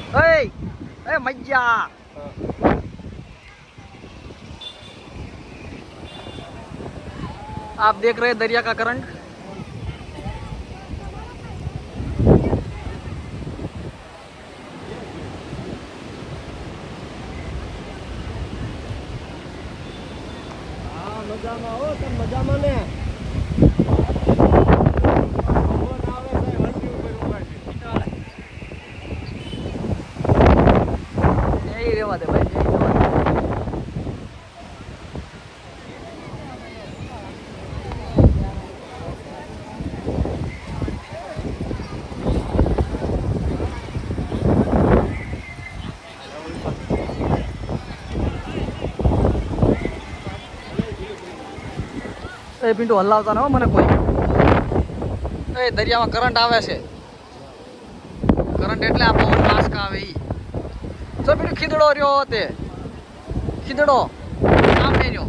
ए मैया आप देख रहे हैं दरिया का करंट। મજામાં હો તમે મજામાં ને રેવા દે ભાઈ એ પિન્ટુ હલાવતા ન હો મને કોઈ। એ દરિયામાં કરંટ આવે છે, કરંટ એટલે આ પવન આંચકા આવે ઈ। જો પિન્ટુ ખીદડો રહ્યો તે ખીદડો સામે રહ્યો।